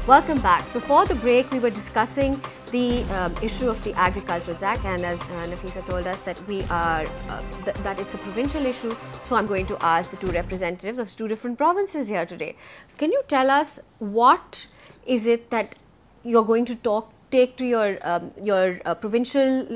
Welcome back. Before the break, we were discussing the issue of the agricultural tax, and as Nafisa told us that that it's a provincial issue. So I'm going to ask the two representatives of two different provinces here today. Can you tell us what is it that you're going to take to your provincial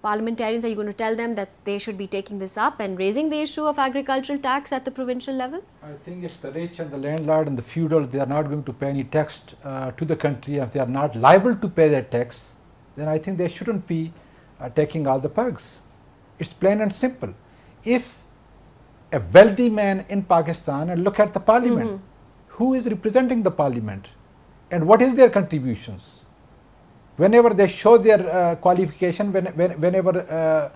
parliamentarians? Are you going to tell them that they should be taking this up and raising the issue of agricultural tax at the provincial level? I think if the rich and the landlord and the feudals, they are not going to pay any tax to the country, if they are not liable to pay that tax, then I think they shouldn't be taking all the perks. It's plain and simple. If a wealthy man in Pakistan, and look at the parliament, who is representing the parliament and what is their contributions? Whenever they show their qualification, whenever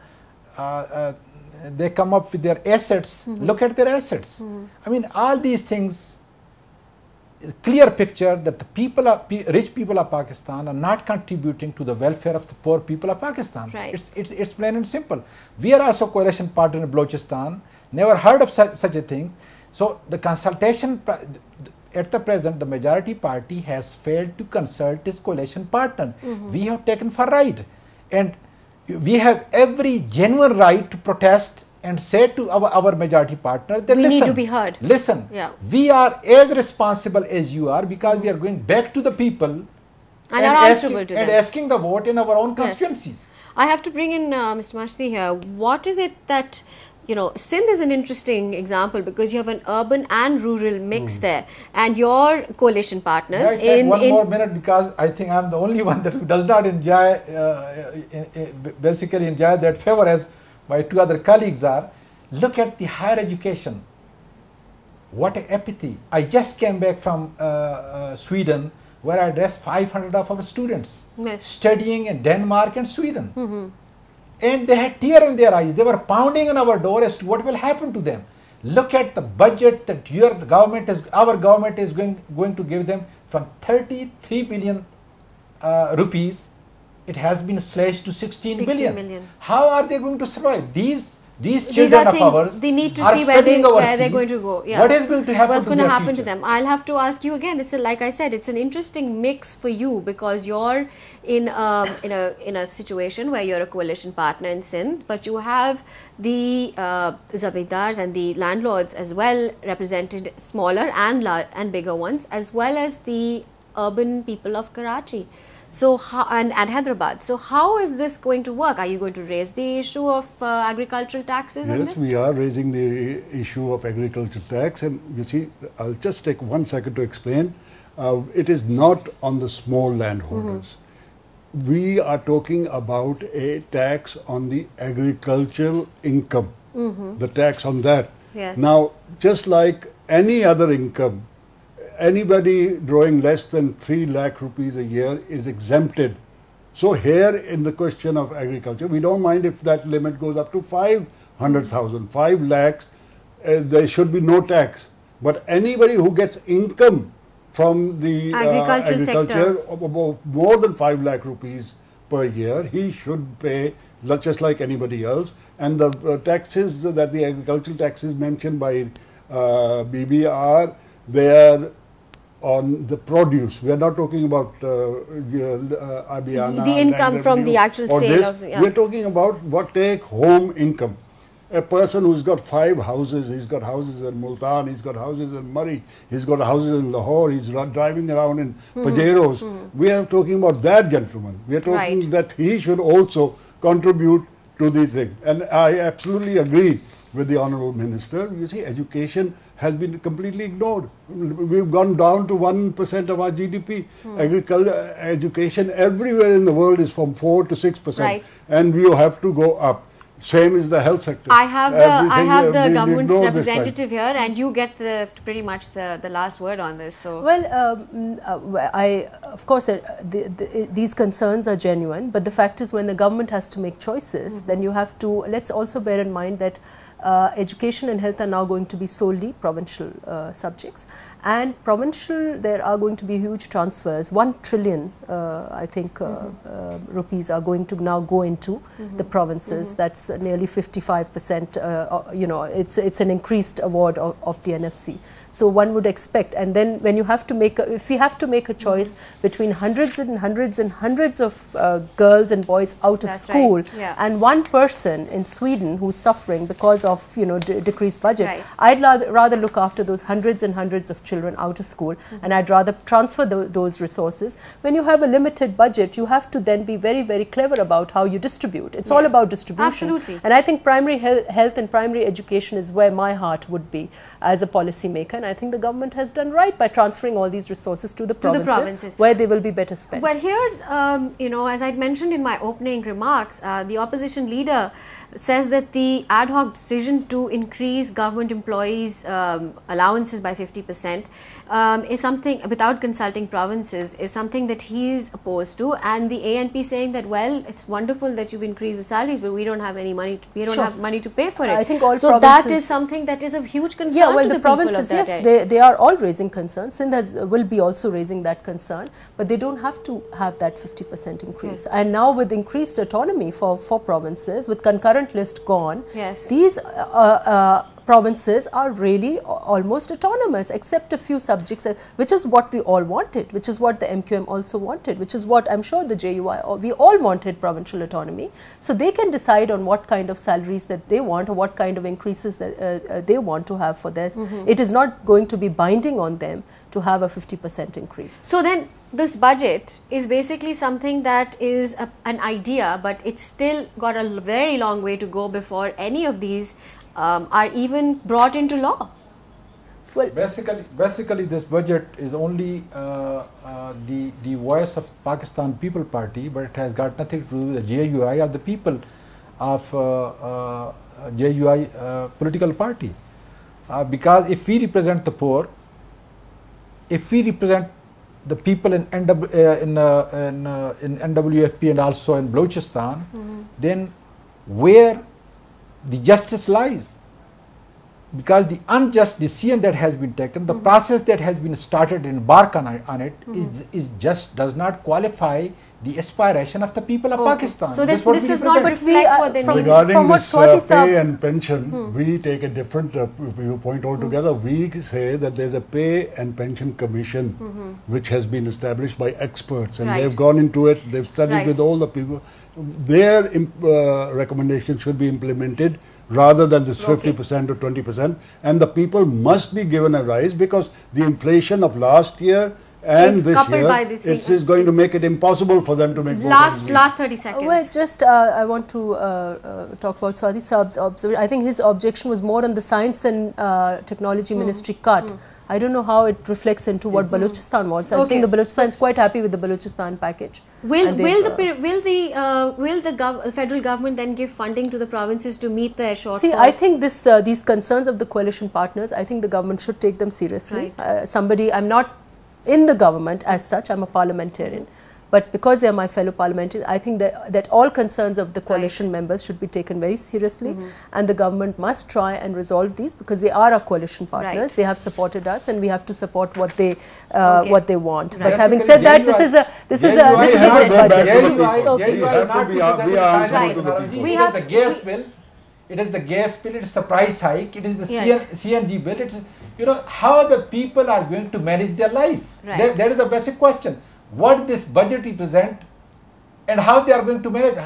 they come up with their assets, look at their assets. I mean, all these things, clear picture that the rich people of Pakistan are not contributing to the welfare of the poor people of Pakistan. Right. It's plain and simple. We are also coalition partner in Balochistan, never heard of such a thing. So the consultation, at the present, the majority party has failed to consult its coalition partner. We have taken for right, and we have every genuine right to protest and say to our majority partner that we listen, need to be heard. Listen, we are as responsible as you are, because we are going back to the people and asking the vote in our own constituencies. Yes. I have to bring in Mr. Mashti here. What is it that, you know, Sindh is an interesting example because you have an urban and rural mix there, and your coalition partners. Right, take one more minute, because I think I'm the only one that does not enjoy, basically enjoy that favor as my two other colleagues are. Look at the higher education. What apathy. I just came back from Sweden, where I addressed 500 of our students studying in Denmark and Sweden. And they had tears in their eyes. They were pounding on our door as to what will happen to them. Look at the budget that our government is going to give them. From 33 billion rupees, it has been slashed to 16 billion. How are they going to survive? These children of ours, they need to see where they're going to go. Yeah. What is going to happen? What's going to happen to them? I'll have to ask you again. It's like I said, it's an interesting mix for you, because you're in a situation where you're a coalition partner in Sindh, but you have the zabidars and the landlords as well, represented, smaller and bigger ones, as well as the urban people of Karachi. So and Hyderabad. So how is this going to work? Are you going to raise the issue of agricultural taxes? Yes, we are raising the issue of agricultural tax, and you see, I'll just take 1 second to explain. It is not on the small landholders. We are talking about a tax on the agricultural income, the tax on that. Yes. Now, just like any other income, anybody drawing less than 3 lakh rupees a year is exempted. So here in the question of agriculture, we don't mind if that limit goes up to 500,000, 5 lakhs, there should be no tax. But anybody who gets income from the agriculture of more than 5 lakh rupees per year, he should pay just like anybody else. And the taxes that the agricultural taxes mentioned by BBR, they are on the produce. We are not talking about Abiana, the income from the actual sale of we are talking about what take home income. A person who's got 5 houses, he's got houses in Multan, he's got houses in Murray, he's got houses in Lahore, he's driving around in Pajeros. We are talking about that gentleman. We are talking that he should also contribute to these things. And I absolutely agree with the Honourable Minister. You see, education has been completely ignored. We've gone down to 1% of our GDP. Agriculture, education everywhere in the world is from 4 to 6%, and we have to go up. Same is the health sector. I have the government's representative here, and you get pretty much the last word on this. So well, of course, these concerns are genuine, but the fact is, when the government has to make choices, then you have to. Let's also bear in mind that education and health are now going to be solely provincial subjects, And provincial, there are going to be huge transfers. 1 trillion, I think, rupees are going to now go into the provinces. That's nearly 55%. You know, it's an increased award of the NFC. So one would expect, and then when you have to make, if we have to make a choice between hundreds and hundreds and hundreds of girls and boys out of school, right. Yeah. and one person in Sweden who's suffering because of, you know, decreased budget, Right. I'd rather look after those hundreds and hundreds of children out of school, and I'd rather transfer those resources. When you have a limited budget, you have to then be very, very clever about how you distribute. It's all Yes. about distribution. Absolutely. And I think primary health and primary education is where my heart would be as a policy maker, and I think the government has done right by transferring all these resources to the provinces, where they will be better spent. Well, here's, you know, as I'd mentioned in my opening remarks, the opposition leader says that the ad hoc decision to increase government employees' allowances by 50% is something, without consulting provinces, is something that he's opposed to, and the ANP saying that, well, it's wonderful that you've increased the salaries, but we don't have any money, we don't have money to pay for it. I think all so that is something that is a huge concern. Yeah, well, to the provinces, people of that yes, they are all raising concerns. Sindh will be also raising that concern, but they don't have to have that 50% increase. Yes. And now with increased autonomy for provinces, with concurrent list gone, Yes. these provinces are really almost autonomous, except a few subjects, which is what we all wanted, which is what the MQM also wanted, which is what I'm sure the JUI, we all wanted provincial autonomy. So they can decide on what kind of salaries that they want, or what kind of increases that they want to have for this. It is not going to be binding on them to have a 50% increase. So then this budget is basically something that is an idea, but it's still got a very long way to go before any of these are even brought into law. Well, basically, this budget is only the voice of Pakistan People Party, but it has got nothing to do with the JUI or the people of JUI political party. Because if we represent the poor, if we represent the people in NWFP and also in Balochistan, then where the justice lies? Because the unjust decision that has been taken, the process that has been started and embark on it is just does not qualify the aspiration of the people of Pakistan. So this does not reflect what they need. Regarding this pay and pension, we take a different viewpoint altogether. We say that there's a pay and pension commission which has been established by experts, and they've gone into it, they've studied with all the people. Their recommendations should be implemented rather than this 50% or 20%, and the people must be given a rise, because the inflation of last year and this year is going to make it impossible for them to make last 30 seconds. Well, just I want to talk about Swati Saab's observation. I think his objection was more on the Science and Technology Ministry cut. I don't know how it reflects into what Balochistan wants. I think the Balochistan is quite happy with the Balochistan package. Will the federal government then give funding to the provinces to meet their shortfall? See, I think these concerns of the coalition partners, I think the government should take them seriously. I'm not in the government as such, I'm a parliamentarian, but because they are my fellow parliamentarians, I think that all concerns of the coalition members should be taken very seriously, and the government must try and resolve these, because they are our coalition partners. They have supported us, and we have to support what they want. But having said that, this is a good budget. We have the gas bill. It is the gas bill, it is the price hike, it is the CNG bill, it is, you know, how the people are going to manage their life. That is the basic question. What this budget represent and how they are going to manage.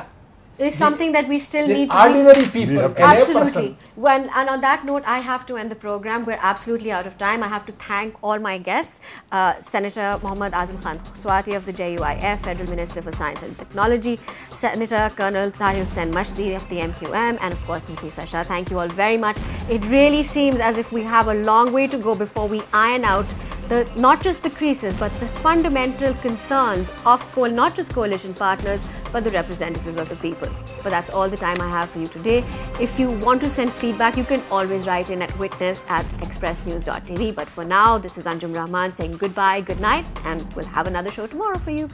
Is something that we still need to ordinary people. Absolutely. Well, and on that note, I have to end the program. We're absolutely out of time. I have to thank all my guests, Senator Mohammad Azam Khan Swati of the JUIF, Federal Minister for Science and Technology, Senator Colonel Tahir Hussain Mashdi of the MQM, and of course Nafisa Shah. Thank you all very much. It really seems as if we have a long way to go before we iron out not just the creases, but the fundamental concerns of not just coalition partners, but the representatives of the people. But that's all the time I have for you today. If you want to send feedback, you can always write in at witness@expressnews.tv. But for now, this is Anjum Rahman saying goodbye, good night, and we'll have another show tomorrow for you.